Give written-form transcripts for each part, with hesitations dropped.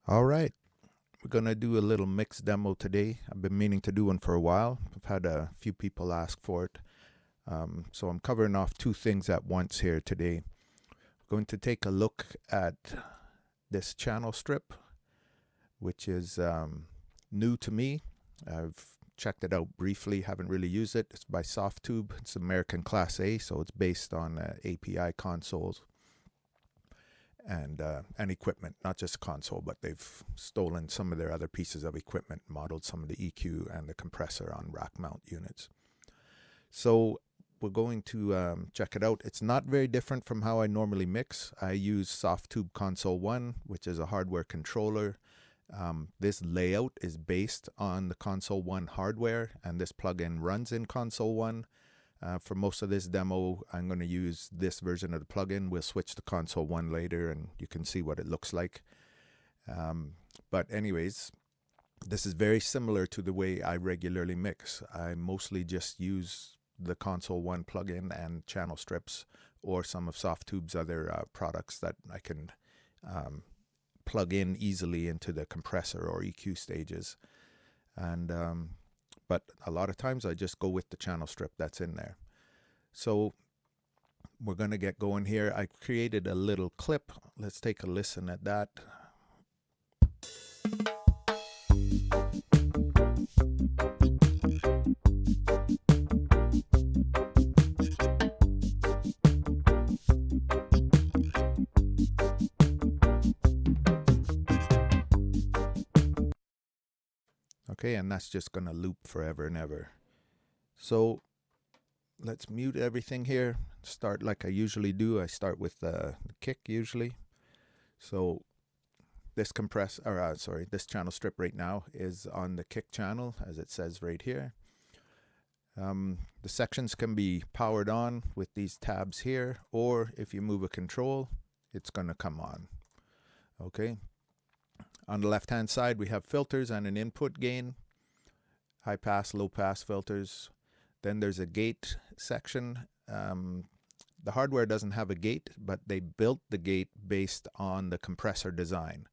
All right, we're gonna do a little mix demo today. I've been meaning to do one for a while. I've had a few people ask for it. So I'm covering off two things at once here today. We're going to take a look at this channel strip, which is new to me. I've checked it out briefly, haven't really used it. It's by Softube. It's American Class A, so it's based on API consoles and equipment, not just console, but they've stolen some of their other pieces of equipment, modeled some of the EQ and the compressor on rack mount units. So we're going to check it out. It's not very different from how I normally mix. I use Softube Console 1, which is a hardware controller. This layout is based on the Console 1 hardware, and this plugin runs in Console 1. For most of this demo, I'm going to use this version of the plugin. We'll switch to Console 1 later, and you can see what it looks like. But anyways, this is very similar to the way I regularly mix. I mostly just use the Console 1 plugin and channel strips, or some of Softube's other products that I can plug in easily into the compressor or EQ stages. And but a lot of times I just go with the channel strip that's in there. So we're going to get going here. I created a little clip. Let's take a listen at that. Okay, and that's just going to loop forever and ever. So let's mute everything here. Start like I usually do. I start with the kick usually. So this this channel strip right now is on the kick channel, as it says right here. The sections can be powered on with these tabs here, or if you move a control, it's going to come on. Okay. On the left hand side, we have filters and an input gain, high pass, low pass filters. Then there's a gate section. The hardware doesn't have a gate, but they built the gate based on the compressor design.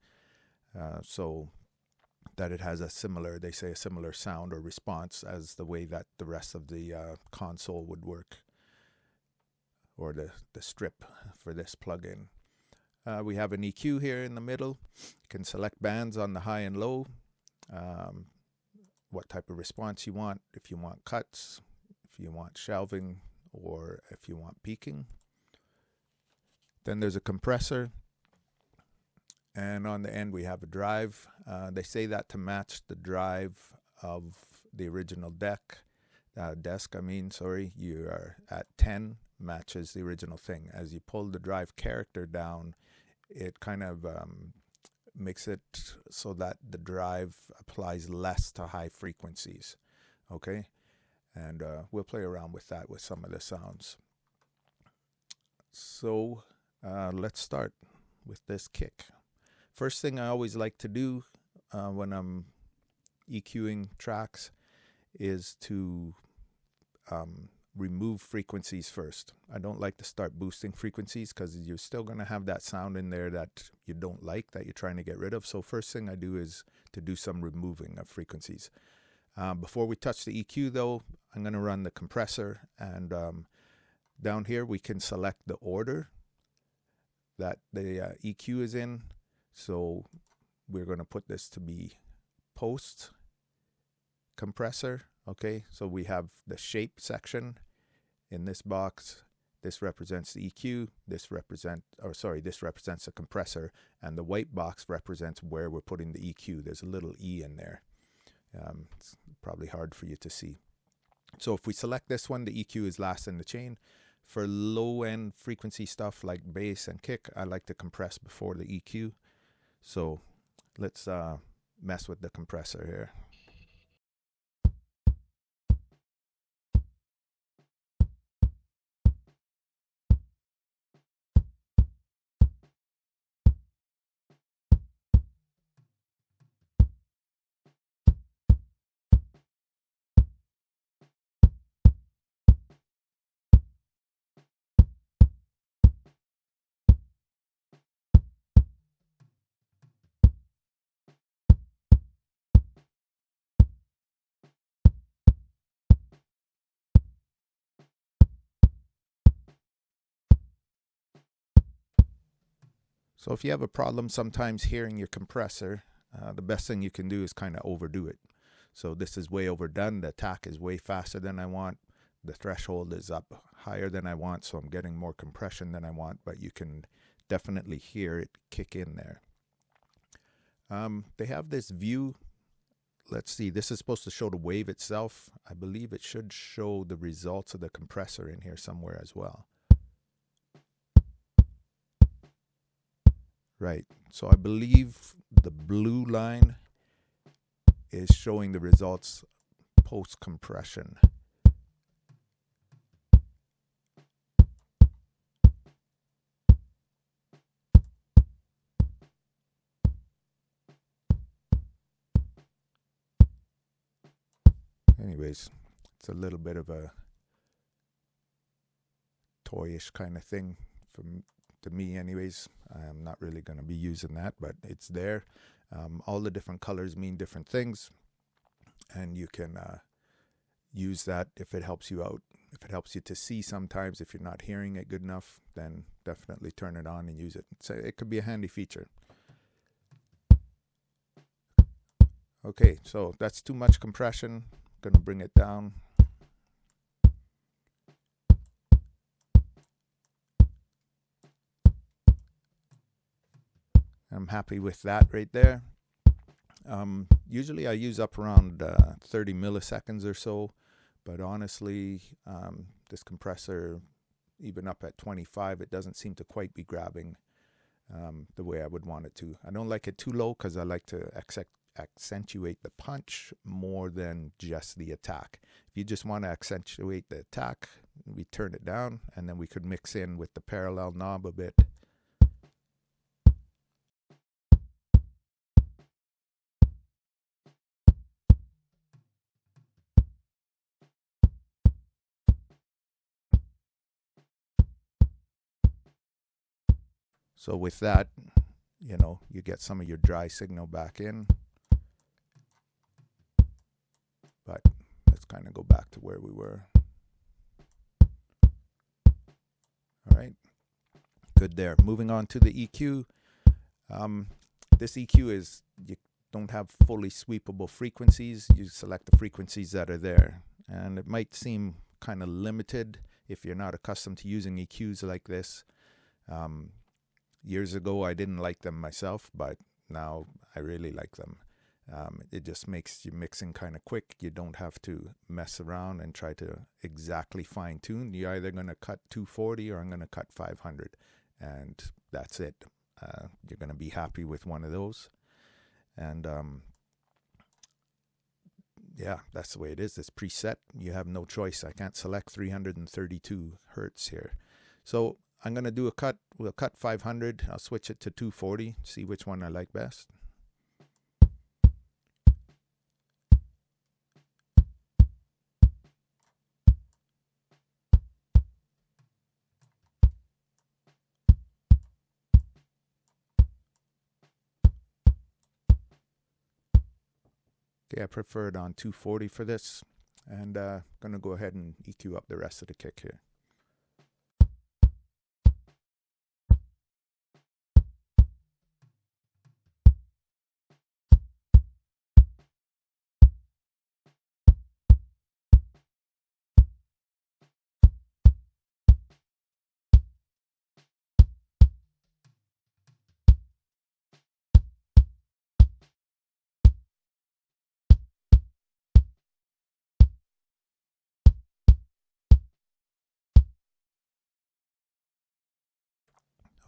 So that it has a similar, they say a similar sound or response as the way that the rest of the console would work, or the strip for this plugin. We have an EQ here in the middle. You can select bands on the high and low, what type of response you want, if you want cuts, if you want shelving, or if you want peaking. Then there's a compressor, and on the end we have a drive. They say that to match the drive of the original desk, you are at 10, matches the original thing. As you pull the drive character down, it kind of makes it so that the drive applies less to high frequencies. Okay, and we'll play around with that with some of the sounds. So let's start with this kick. First thing I always like to do when I'm EQing tracks is to remove frequencies first. I don't like to start boosting frequencies because you're still going to have that sound in there that you don't like, that you're trying to get rid of. So first thing I do is to do some removing of frequencies. Before we touch the EQ though, I'm going to run the compressor, and down here we can select the order that the EQ is in. So we're going to put this to be post compressor. Okay, so we have the shape section in this box. This represents the EQ, this represents the compressor, and the white box represents where we're putting the EQ. There's a little E in there. It's probably hard for you to see. So if we select this one, the EQ is last in the chain. For low end frequency stuff like bass and kick, I like to compress before the EQ. So let's mess with the compressor here. So if you have a problem sometimes hearing your compressor, the best thing you can do is kind of overdo it. So this is way overdone. The attack is way faster than I want. The threshold is up higher than I want, so I'm getting more compression than I want, but you can definitely hear it kick in there. They have this view. Let's see, this is supposed to show the wave itself. I believe it should show the results of the compressor in here somewhere as well. Right, so I believe the blue line is showing the results post compression. Anyways, it's a little bit of a toyish kind of thing to me anyways. I'm not really going to be using that, but it's there. All the different colors mean different things, and you can use that if it helps you out. If it helps you to see sometimes, if you're not hearing it good enough, then definitely turn it on and use it. So it could be a handy feature. Okay, so that's too much compression. I'm gonna bring it down. I'm happy with that right there. Usually I use up around 30 milliseconds or so, but honestly, this compressor, even up at 25, it doesn't seem to quite be grabbing the way I would want it to. I don't like it too low because I like to accentuate the punch more than just the attack. If you just want to accentuate the attack, we turn it down, and then we could mix in with the parallel knob a bit. So with that, you know, you get some of your dry signal back in. But let's kind of go back to where we were. All right, good there. Moving on to the EQ. This EQ is, you don't have fully sweepable frequencies. You select the frequencies that are there. And it might seem kind of limited if you're not accustomed to using EQs like this. Years ago, I didn't like them myself, but now I really like them. It just makes your mixing kind of quick. You don't have to mess around and try to exactly fine tune. You're either going to cut 240 or I'm going to cut 500, and that's it. You're going to be happy with one of those. And yeah, that's the way it is. It's preset. You have no choice. I can't select 332 hertz here. So I'm going to do a cut. We'll cut 500. I'll switch it to 240, see which one I like best. Okay, I prefer it on 240 for this, and going to go ahead and EQ up the rest of the kick here.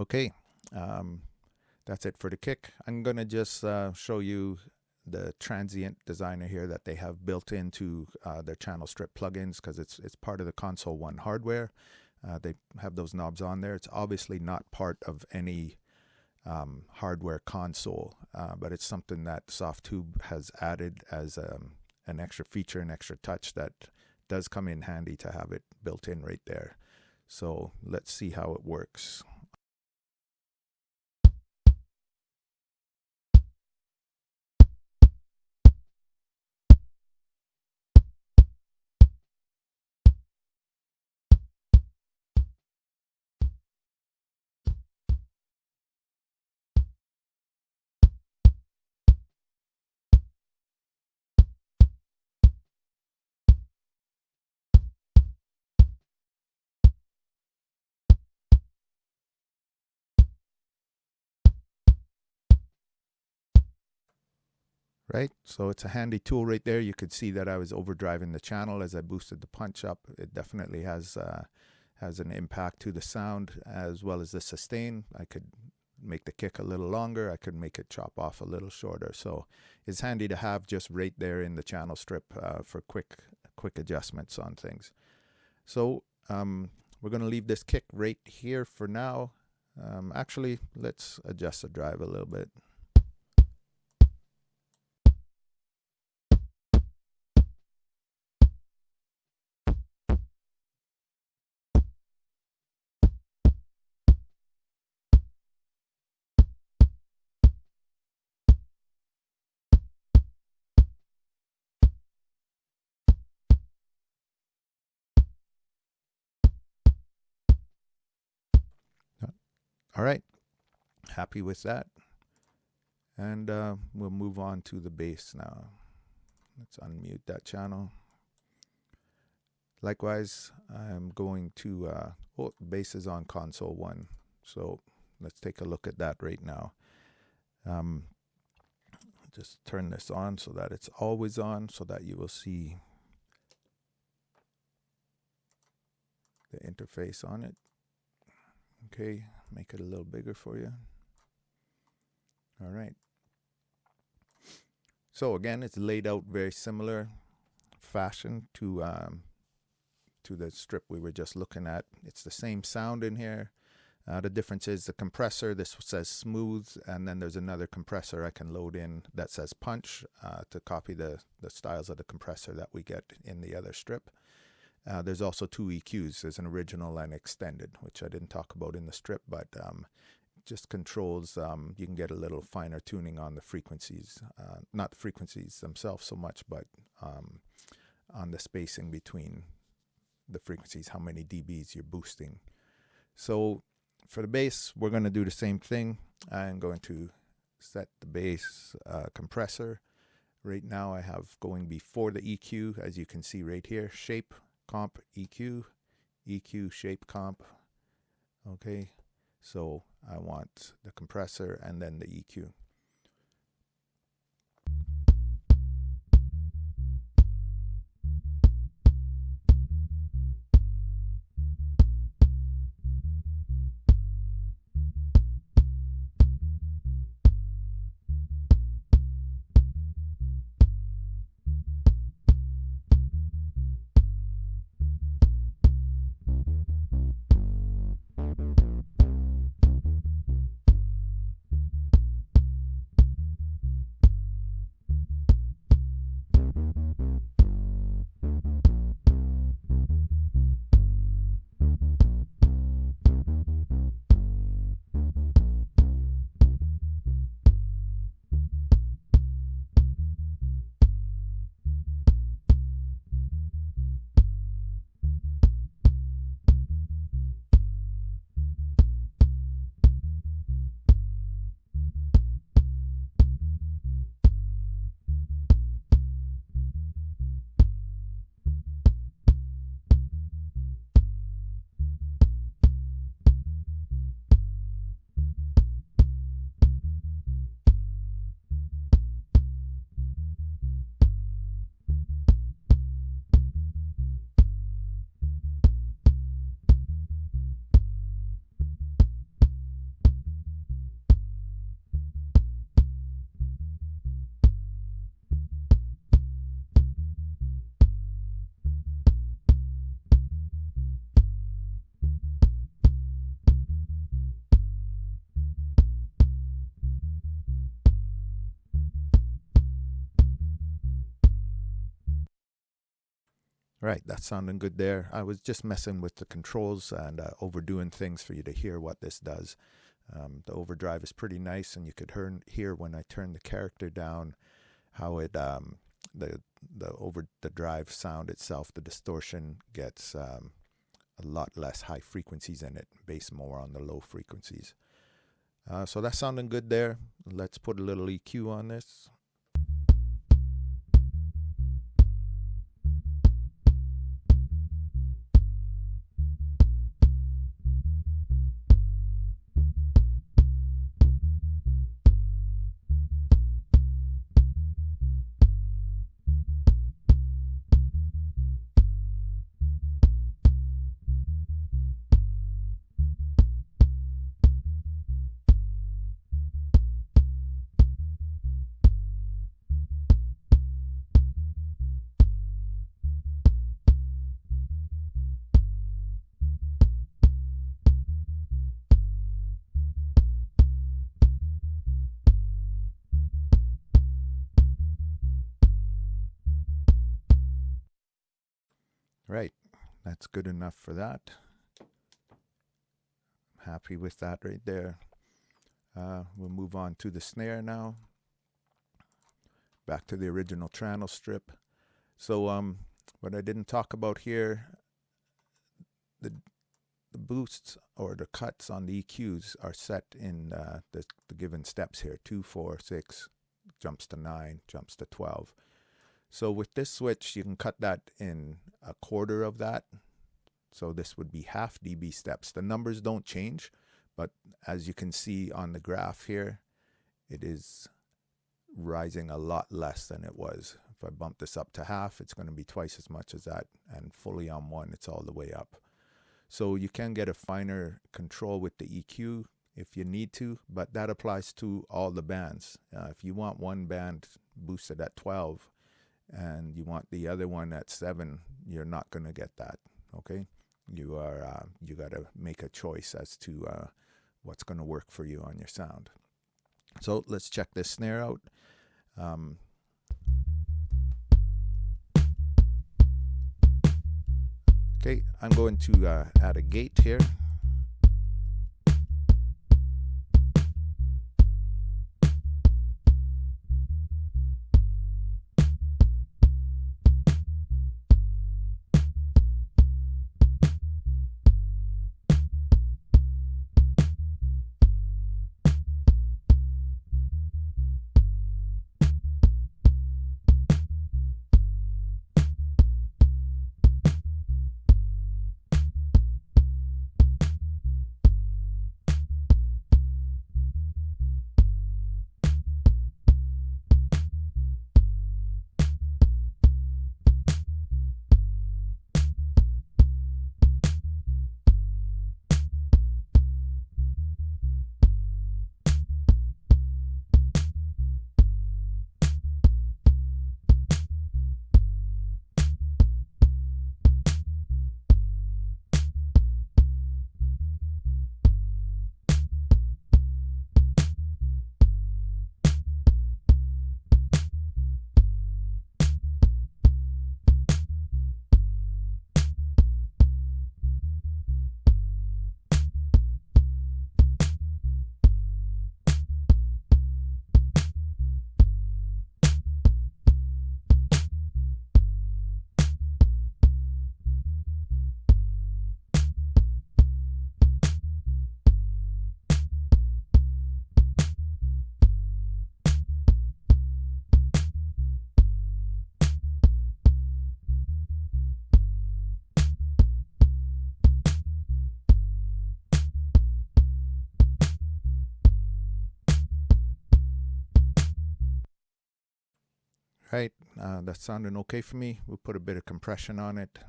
Okay, that's it for the kick. I'm going to just show you the Transient Designer here that they have built into their channel strip plugins, because it's part of the Console 1 hardware. They have those knobs on there. It's obviously not part of any hardware console, but it's something that Softube has added as an extra feature, an extra touch that does come in handy to have it built in right there. So let's see how it works. right? So it's a handy tool right there. You could see that I was overdriving the channel as I boosted the punch up. It definitely has an impact to the sound as well as the sustain. I could make the kick a little longer. I could make it chop off a little shorter. So it's handy to have just right there in the channel strip for quick adjustments on things. So we're going to leave this kick right here for now. Actually, let's adjust the drive a little bit. All right, happy with that. And we'll move on to the bass now. Let's unmute that channel. Likewise, I'm going to, bass is on console 1. So let's take a look at that right now. Just turn this on so that it's always on, so that you will see the interface on it. Okay, make it a little bigger for you. All right. So again, it's laid out very similar fashion to the strip we were just looking at. It's the same sound in here. The difference is the compressor. This says smooth, and then there's another compressor I can load in that says punch to copy the styles of the compressor that we get in the other strip. There's also 2 EQs. There's an original and extended, which I didn't talk about in the strip, but just controls. You can get a little finer tuning on the frequencies, not the frequencies themselves so much, but on the spacing between the frequencies, how many dBs you're boosting. So for the bass, we're going to do the same thing. I'm going to set the bass compressor. Right now I have going before the EQ, as you can see right here, shape, comp, EQ, EQ, shape, comp. Okay, so I want the compressor and then the EQ. Right, that's sounding good there. I was just messing with the controls and overdoing things for you to hear what this does. The overdrive is pretty nice, and you could hear when I turn the character down how it the drive sound itself, the distortion gets a lot less high frequencies in it, bass more on the low frequencies. So that's sounding good there. Let's put a little EQ on this. Right, that's good enough for that. Happy with that right there. We'll move on to the snare now. Back to the original channel strip. So what I didn't talk about here, the boosts or the cuts on the EQs are set in the given steps here. 2, 4, 6, jumps to 9, jumps to 12. So with this switch, you can cut that in a quarter of that. So this would be half dB steps. The numbers don't change, but as you can see on the graph here, it is rising a lot less than it was. If I bump this up to half, it's going to be twice as much as that, and fully on 1, it's all the way up. So you can get a finer control with the EQ if you need to, but that applies to all the bands. If you want one band boosted at 12 and you want the other one at 7, you're not going to get that. Okay, you got to make a choice as to what's going to work for you on your sound. So let's check this snare out. Okay, I'm going to add a gate here. Right, that's sounding okay for me. We'll put a bit of compression on it.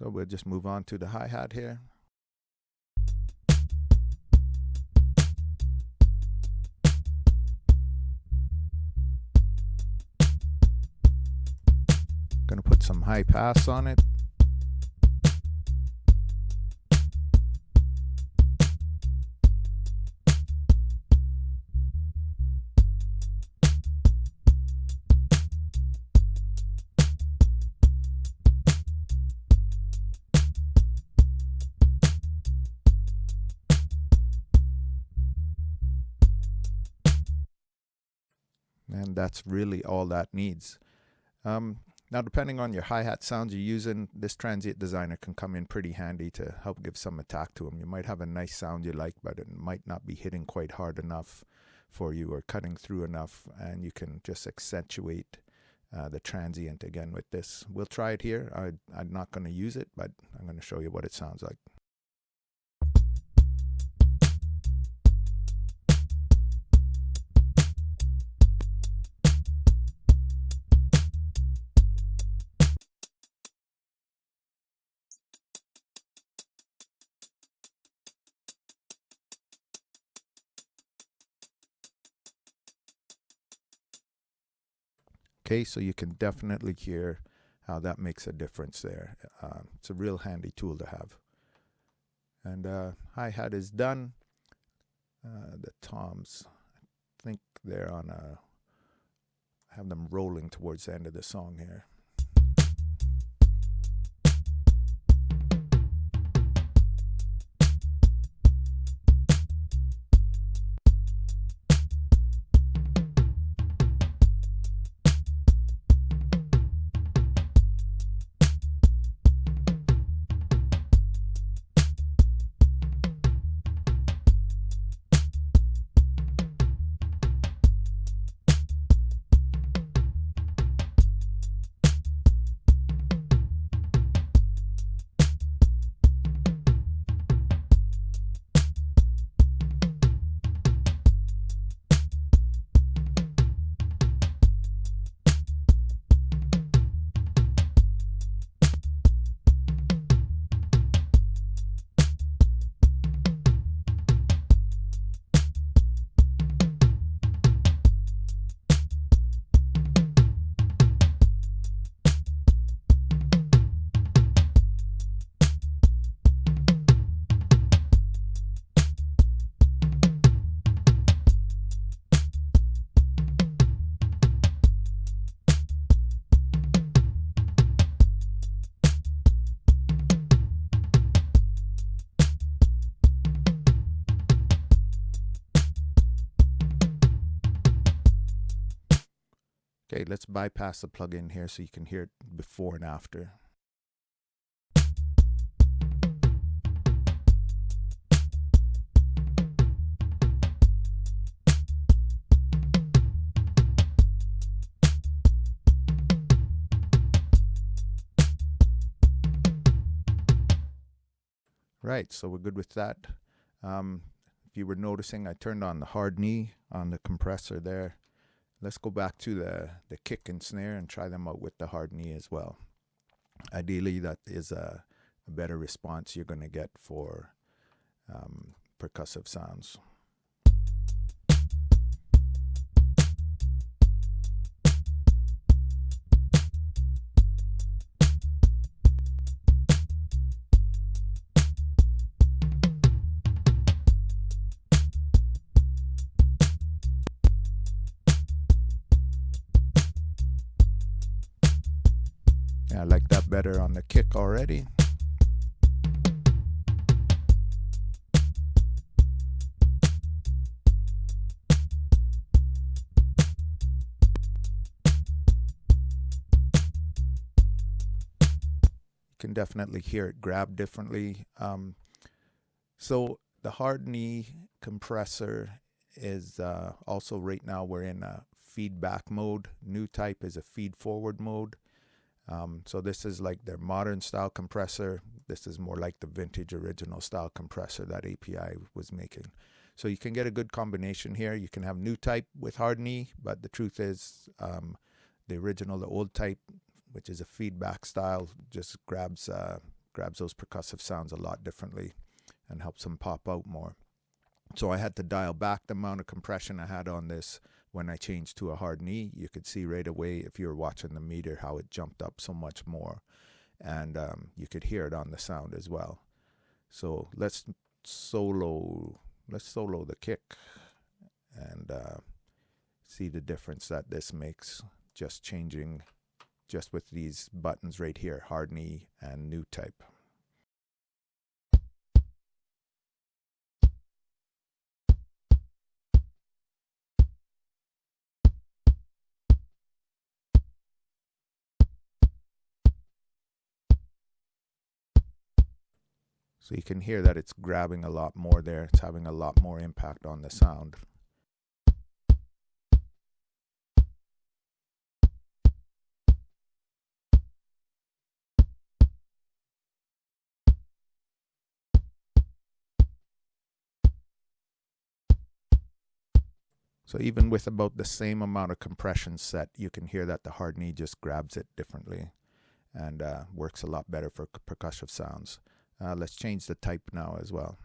So we'll just move on to the hi-hat here. Gonna put some high pass on it. And that's really all that needs. Now, depending on your hi-hat sounds you're using, this Transient Designer can come in pretty handy to help give some attack to them. You might have a nice sound you like, but it might not be hitting quite hard enough. for you, or cutting through enough, and you can just accentuate the transient again with this. We'll try it here. I'm not going to use it, but I'm going to show you what it sounds like. Okay, so you can definitely hear how that makes a difference there. It's a real handy tool to have. And hi-hat is done. The toms, I think they're on have them rolling towards the end of the song here. Okay, let's bypass the plugin here so you can hear it before and after. Right, so we're good with that. If you were noticing, I turned on the hard knee on the compressor there. Let's go back to the kick and snare and try them out with the hard knee as well. Ideally, that is a better response you're going to get for percussive sounds. I like that better on the kick already. You can definitely hear it grab differently. So the hard knee compressor is also, right now we're in a feedback mode. New type is a feed forward mode. So this is like their modern style compressor. This is more like the vintage original style compressor that API was making. So you can get a good combination here. You can have new type with hard knee, but the truth is the original, the old type, which is a feedback style, just grabs those percussive sounds a lot differently and helps them pop out more. So I had to dial back the amount of compression I had on this when I changed to a hard knee. You could see right away, if you were watching the meter, how it jumped up so much more. And you could hear it on the sound as well. So let's solo the kick and see the difference that this makes, just changing just with these buttons right here, hard knee and new type. So you can hear that it's grabbing a lot more there. It's having a lot more impact on the sound. So even with about the same amount of compression set, you can hear that the hard knee just grabs it differently and works a lot better for percussive sounds. Let's change the type now as well.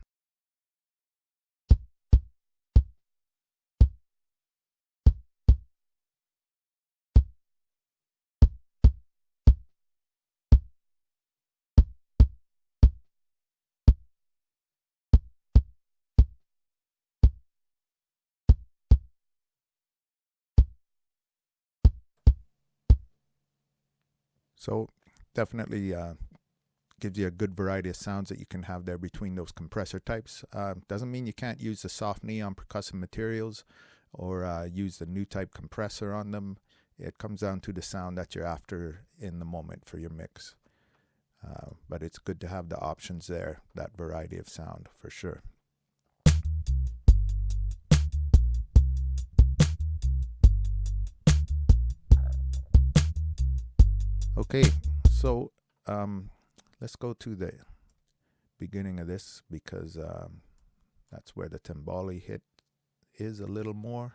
So definitely gives you a good variety of sounds that you can have there between those compressor types. Doesn't mean you can't use the soft knee on percussive materials or use the new type compressor on them. It comes down to the sound that you're after in the moment for your mix. But it's good to have the options there, that variety of sound for sure. Okay, so let's go to the beginning of this because that's where the timbali hit is a little more.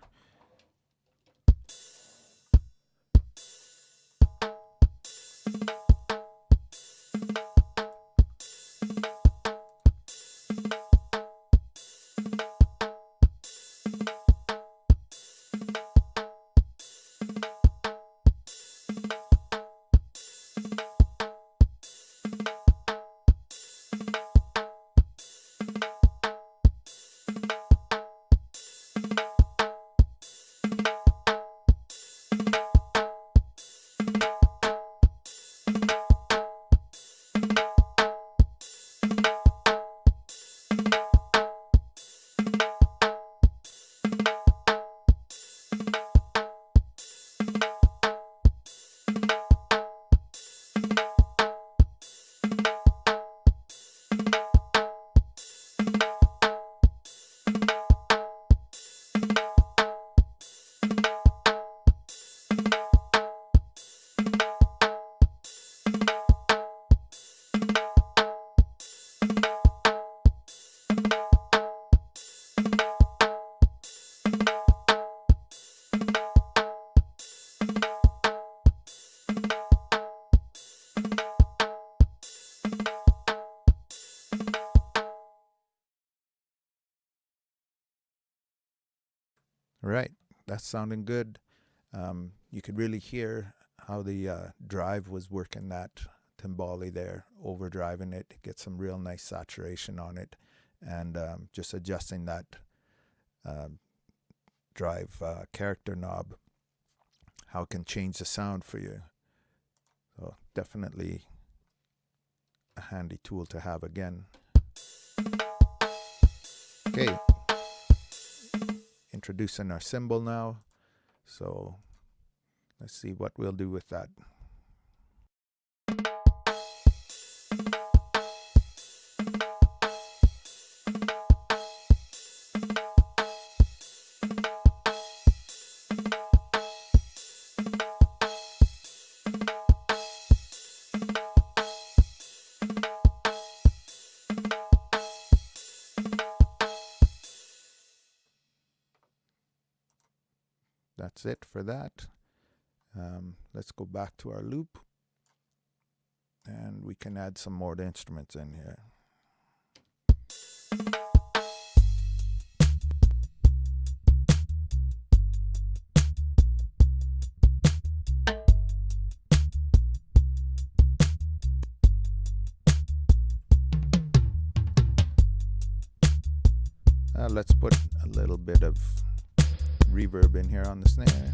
Right, that's sounding good. You could really hear how the drive was working that timbali there, overdriving it, get some real nice saturation on it, and just adjusting that drive character knob, how it can change the sound for you. So definitely a handy tool to have again. Okay, introducing our cymbal now. So let's see what we'll do with that. That's it for that. Let's go back to our loop and we can add some more instruments in here. Let's put a little bit of reverb in here on the snare.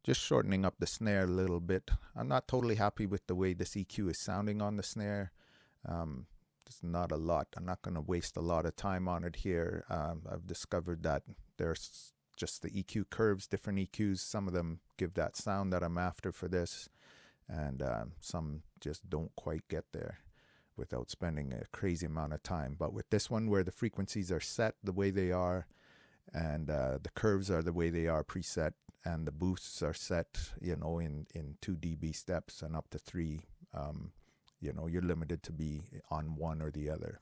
Just shortening up the snare a little bit. I'm not totally happy with the way this EQ is sounding on the snare. There's not a lot. I'm not going to waste a lot of time on it here. I've discovered that there's just the EQ curves, different EQs. Some of them give that sound that I'm after for this, and some just don't quite get there without spending a crazy amount of time. But with this one, where the frequencies are set the way they are, and the curves are the way they are preset, and the boosts are set, you know, in 2 dB steps and up to 3, you know, you're limited to be on one or the other.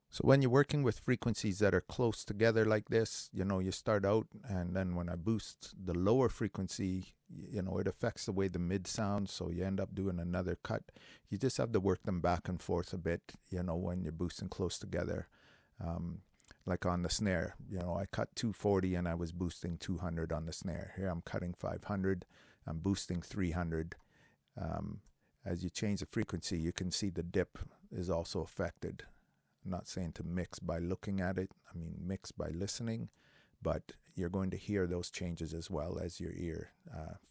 So when you're working with frequencies that are close together like this, you know, you start out, and then when I boost the lower frequency, you know, it affects the way the mid sounds, so you end up doing another cut. You just have to work them back and forth a bit, you know, when you're boosting close together. Like on the snare, you know, I cut 240 and I was boosting 200 on the snare. Here I'm cutting 500, I'm boosting 300. As you change the frequency, you can see the dip is also affected. I'm not saying to mix by looking at it, I mean mix by listening, but you're going to hear those changes as well as your ear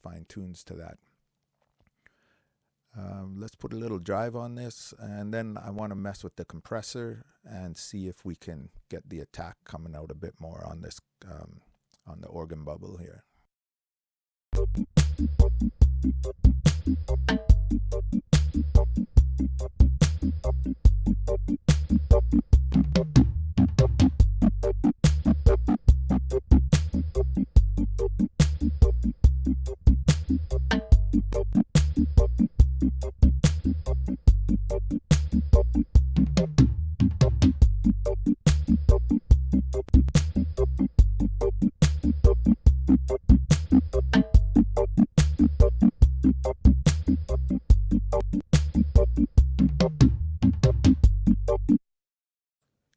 fine-tunes to that. Let's put a little drive on this, and then I want to mess with the compressor and see if we can get the attack coming out a bit more on this, on the organ bubble here.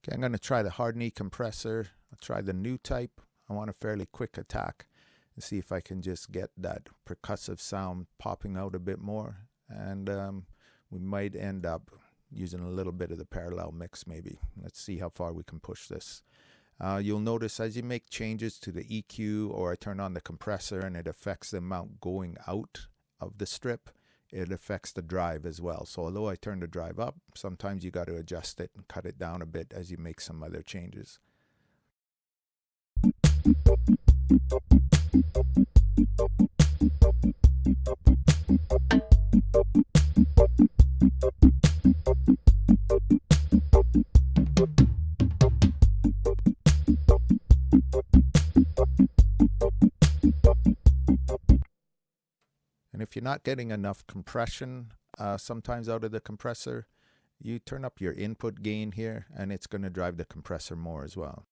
Okay, I'm going to try the hard knee compressor. I'll try the new type. I want a fairly quick attack and see if I can just get that percussive sound popping out a bit more. And we might end up using a little bit of the parallel mix maybe. Let's see how far we can push this. You'll notice as you make changes to the EQ, or I turn on the compressor and it affects the amount going out of the strip, it affects the drive as well. So although I turn the drive up, sometimes you got to adjust it and cut it down a bit as you make some other changes. And if you're not getting enough compression sometimes out of the compressor, you turn up your input gain here and it's going to drive the compressor more as well.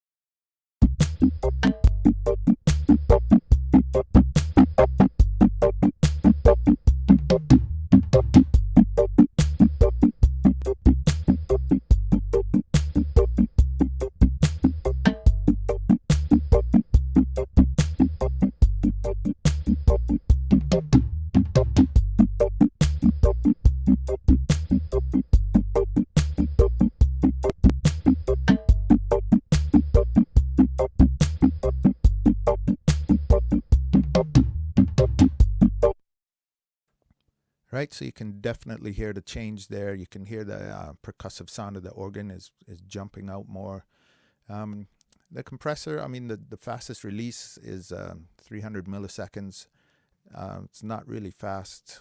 Right, so you can definitely hear the change there. You can hear the percussive sound of the organ is jumping out more. The compressor, I mean, the fastest release is 300 milliseconds. It's not really fast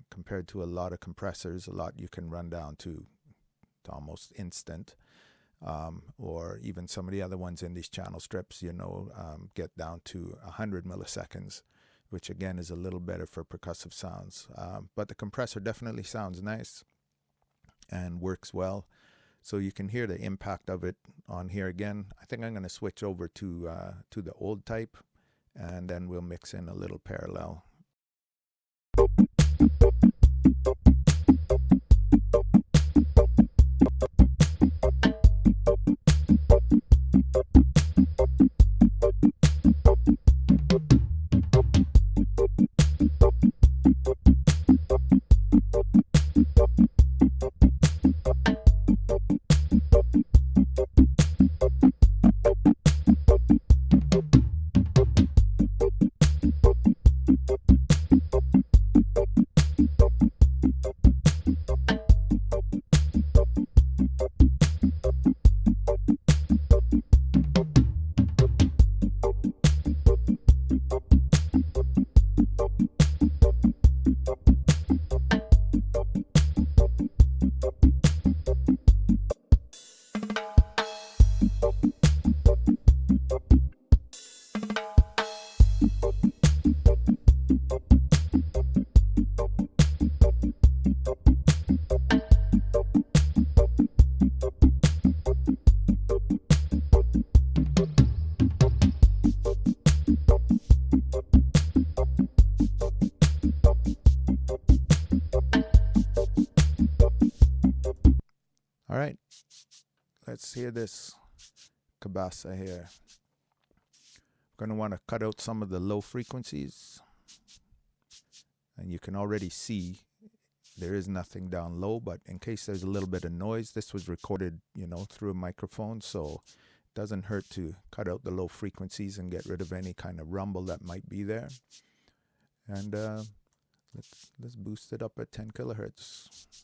compared to a lot of compressors. A lot you can run down to almost instant. Or even some of the other ones in these channel strips, you know, get down to 100 milliseconds. Which again is a little better for percussive sounds. But the compressor definitely sounds nice and works well. So you can hear the impact of it on here again. I think I'm going to switch over to the old type, and then we'll mix in a little parallel. All right, let's hear this cabasa here. We're going to want to cut out some of the low frequencies. And you can already see there is nothing down low, but in case there's a little bit of noise, this was recorded, you know, through a microphone, so it doesn't hurt to cut out the low frequencies and get rid of any kind of rumble that might be there. And let's boost it up at 10 kilohertz.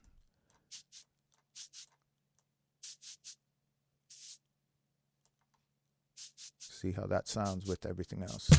See how that sounds with everything else.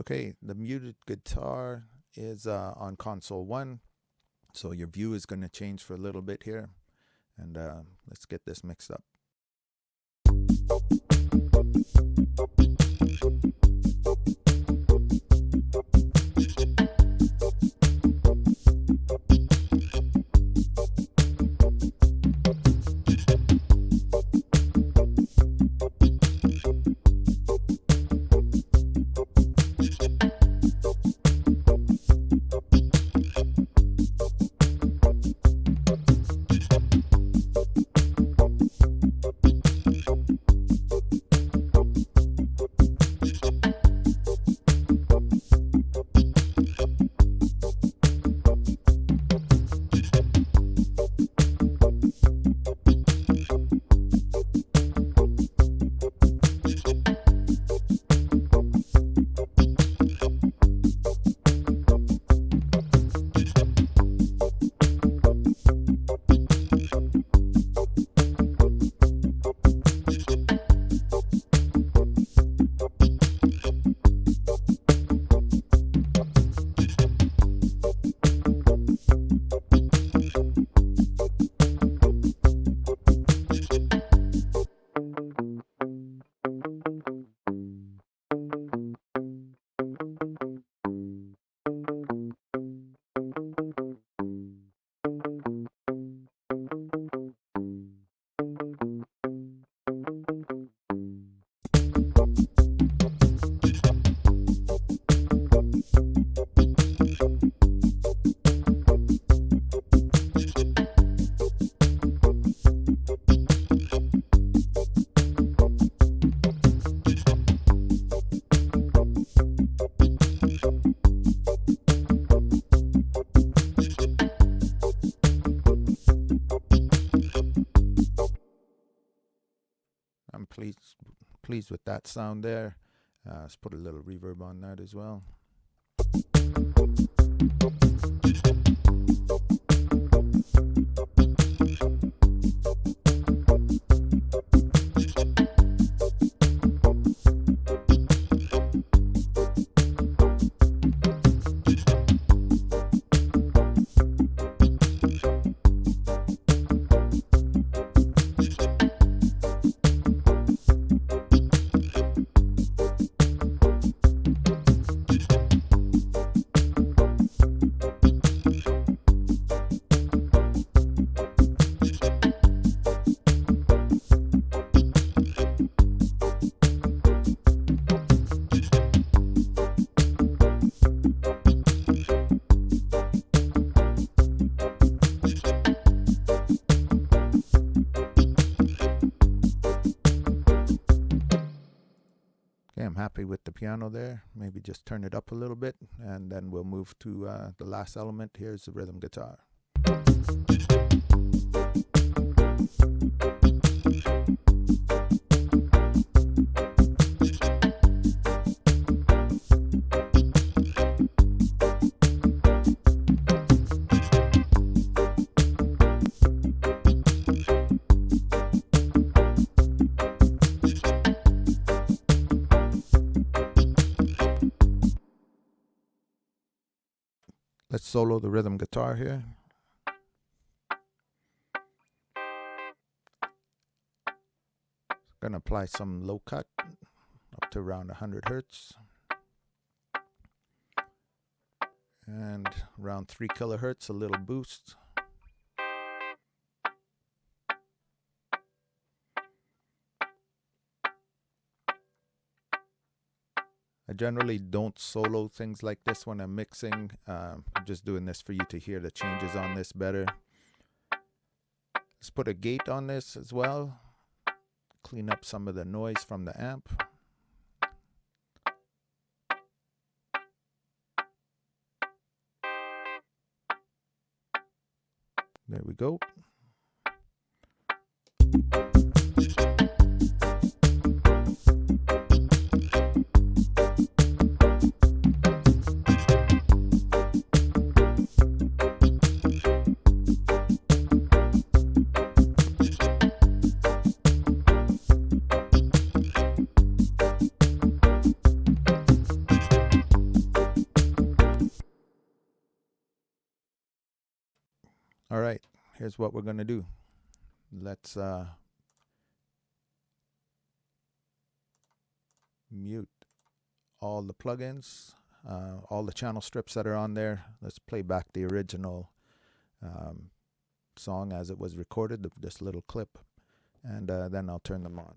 Okay, the muted guitar is on console 1, so your view is going to change for a little bit here, and let's get this mixed up. I'm pleased with that sound there. Let's put a little reverb on that as well. I'm happy with the piano there. Maybe just turn it up a little bit, and then we'll move to the last element. Here's the rhythm guitar. Let's solo the rhythm guitar here. Gonna apply some low cut up to around 100 hertz. And around 3 kilohertz, a little boost. I generally don't solo things like this when I'm mixing. I'm just doing this for you to hear the changes on this better. Let's put a gate on this as well. Clean up some of the noise from the amp. There we go. All right, here's what we're going to do. Let's mute all the plugins, all the channel strips that are on there. Let's play back the original song as it was recorded, this little clip, and then I'll turn them on.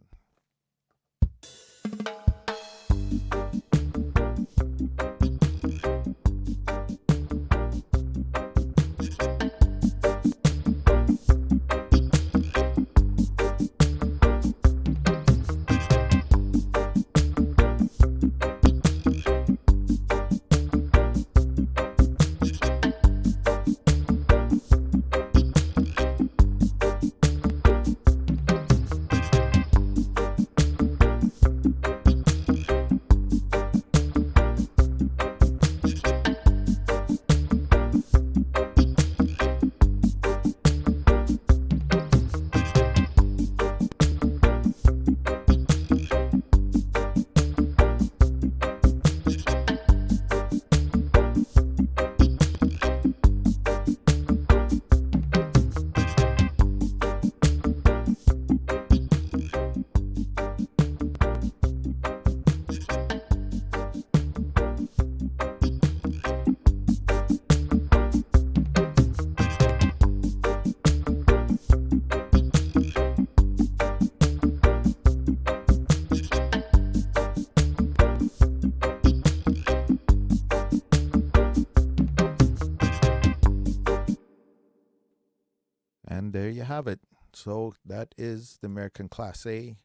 And there you have it. So that is the American Class A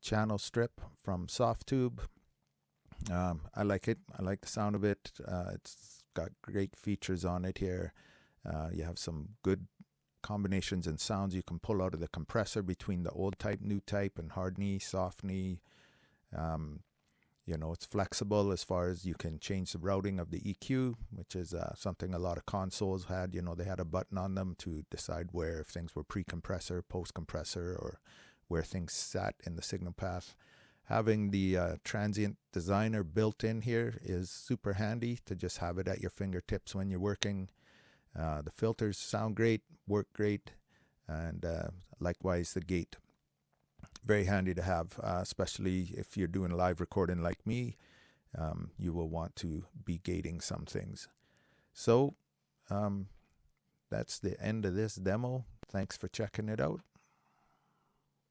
channel strip from Softube. I like it. I like the sound of it. It's got great features on it here. You have some good combinations and sounds you can pull out of the compressor between the old type, new type, and hard knee, soft knee. You know, it's flexible as far as you can change the routing of the EQ, which is something a lot of consoles had. You know, they had a button on them to decide where, if things were pre-compressor, post-compressor, or where things sat in the signal path. Having the Transient Designer built in here is super handy to just have it at your fingertips when you're working. The filters sound great, work great, and likewise the gate. Very handy to have, especially if you're doing live recording like me. You will want to be gating some things. So that's the end of this demo. Thanks for checking it out.